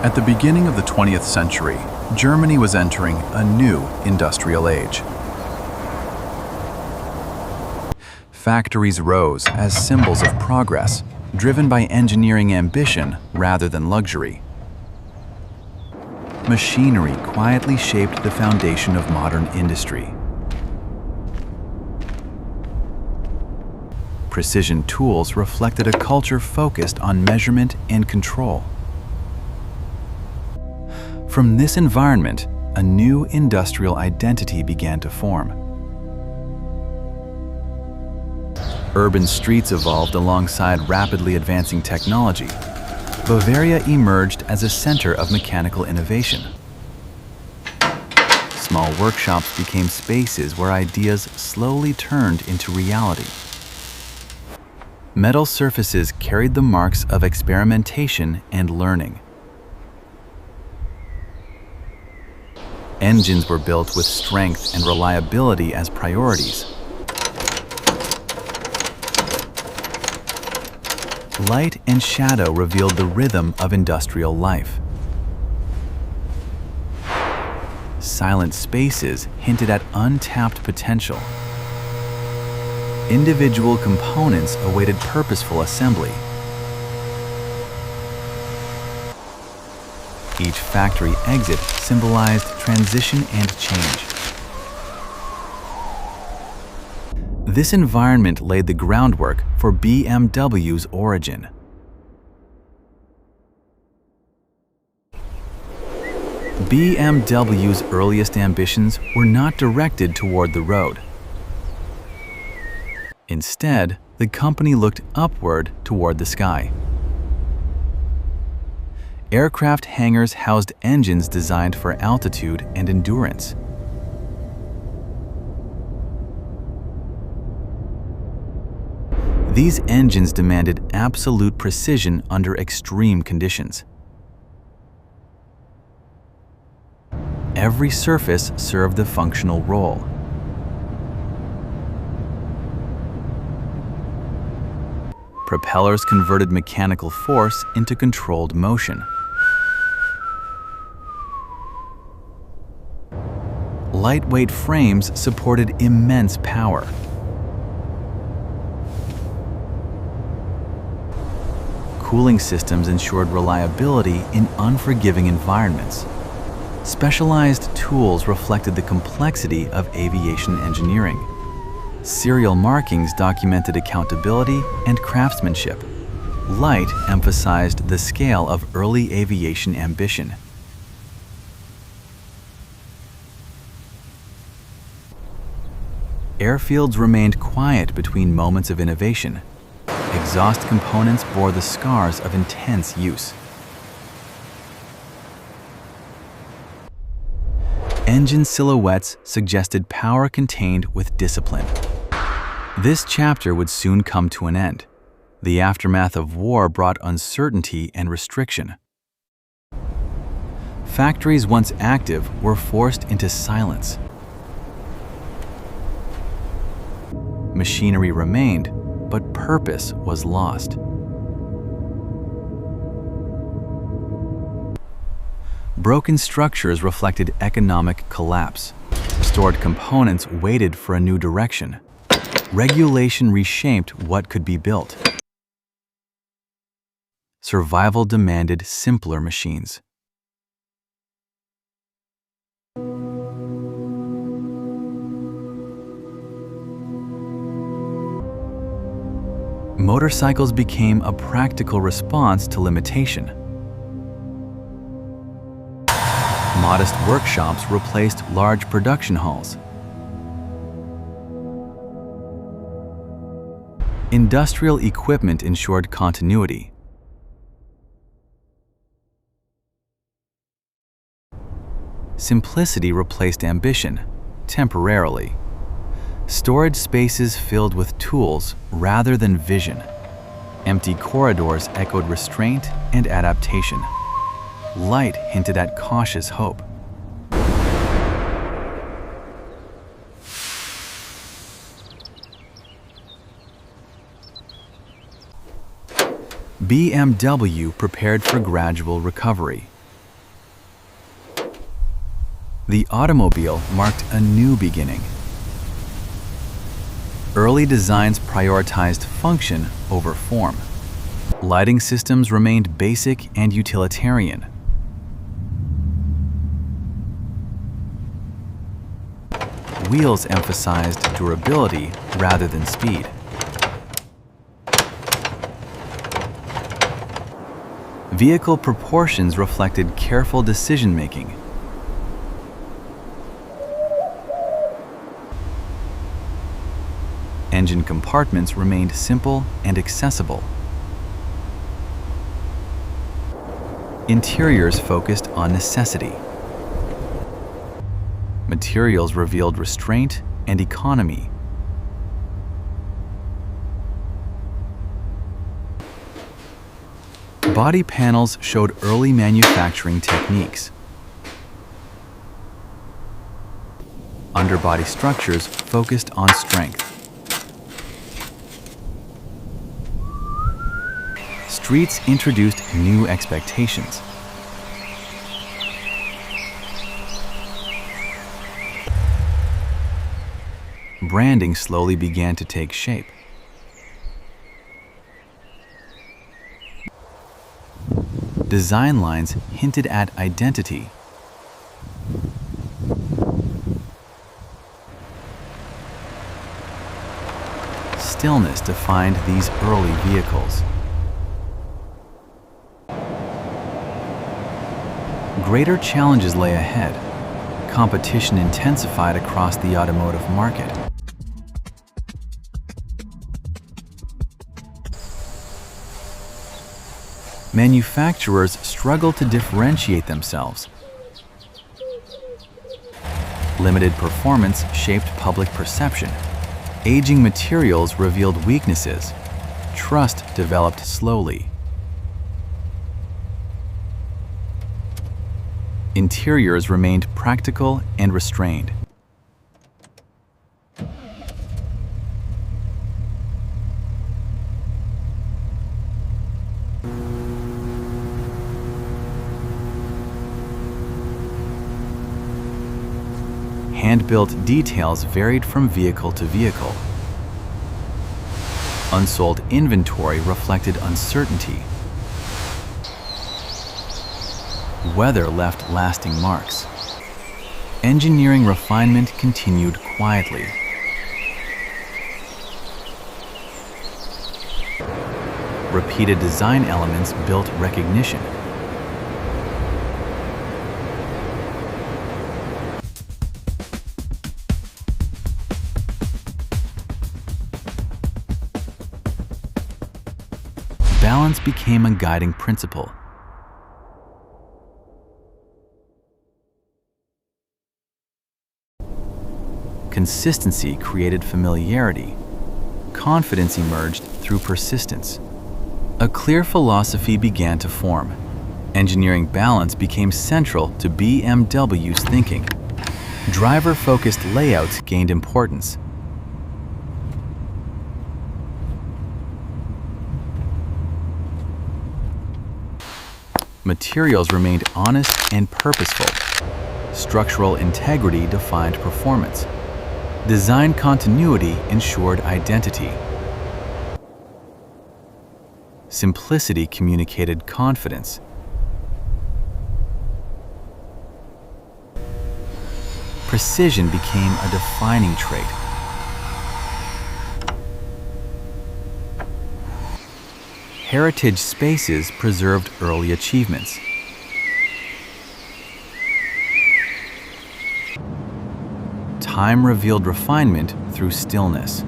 At the beginning of the 20th century, Germany was entering a new industrial age. Factories rose as symbols of progress, driven by engineering ambition rather than luxury. Machinery quietly shaped the foundation of modern industry. Precision tools reflected a culture focused on measurement and control. From this environment, a new industrial identity began to form. Urban streets evolved alongside rapidly advancing technology. Bavaria emerged as a center of mechanical innovation. Small workshops became spaces where ideas slowly turned into reality. Metal surfaces carried the marks of experimentation and learning. Engines were built with strength and reliability as priorities. Light and shadow revealed the rhythm of industrial life. Silent spaces hinted at untapped potential. Individual components awaited purposeful assembly. Each factory exit symbolized transition and change. This environment laid the groundwork for BMW's origin. BMW's earliest ambitions were not directed toward the road. Instead, the company looked upward toward the sky. Aircraft hangars housed engines designed for altitude and endurance. These engines demanded absolute precision under extreme conditions. Every surface served a functional role. Propellers converted mechanical force into controlled motion. Lightweight frames supported immense power. Cooling systems ensured reliability in unforgiving environments. Specialized tools reflected the complexity of aviation engineering. Serial markings documented accountability and craftsmanship. Light emphasized the scale of early aviation ambition. Airfields remained quiet between moments of innovation. Exhaust components bore the scars of intense use. Engine silhouettes suggested power contained with discipline. This chapter would soon come to an end. The aftermath of war brought uncertainty and restriction. Factories once active were forced into silence. Machinery remained, but purpose was lost. Broken structures reflected economic collapse. Restored components waited for a new direction. Regulation reshaped what could be built. Survival demanded simpler machines. Motorcycles became a practical response to limitation. Modest workshops replaced large production halls. Industrial equipment ensured continuity. Simplicity replaced ambition, temporarily. Storage spaces filled with tools rather than vision. Empty corridors echoed restraint and adaptation. Light hinted at cautious hope. BMW prepared for gradual recovery. The automobile marked a new beginning. Early designs prioritized function over form. Lighting systems remained basic and utilitarian. Wheels emphasized durability rather than speed. Vehicle proportions reflected careful decision-making. Engine compartments remained simple and accessible. Interiors focused on necessity. Materials revealed restraint and economy. Body panels showed early manufacturing techniques. Underbody structures focused on strength. Streets introduced new expectations. Branding slowly began to take shape. Design lines hinted at identity. Stillness defined these early vehicles. Greater challenges lay ahead. Competition intensified across the automotive market. Manufacturers struggled to differentiate themselves. Limited performance shaped public perception. Aging materials revealed weaknesses. Trust developed slowly. Interiors remained practical and restrained. Hand-built details varied from vehicle to vehicle. Unsold inventory reflected uncertainty. Weather left lasting marks. Engineering refinement continued quietly. Repeated design elements built recognition. Balance became a guiding principle. Consistency created familiarity. Confidence emerged through persistence. A clear philosophy began to form. Engineering balance became central to BMW's thinking. Driver-focused layouts gained importance. Materials remained honest and purposeful. Structural integrity defined performance. Design continuity ensured identity. Simplicity communicated confidence. Precision became a defining trait. Heritage spaces preserved early achievements. Time revealed refinement through stillness.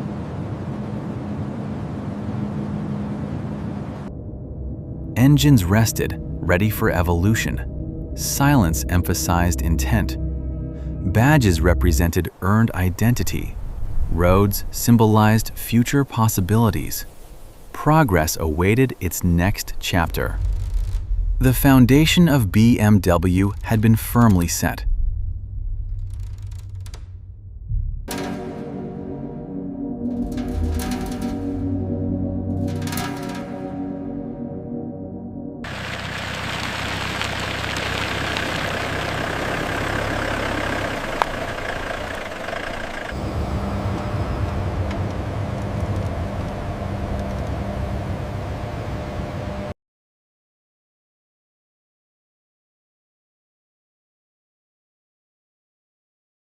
Engines rested, ready for evolution. Silence emphasized intent. Badges represented earned identity. Roads symbolized future possibilities. Progress awaited its next chapter. The foundation of BMW had been firmly set.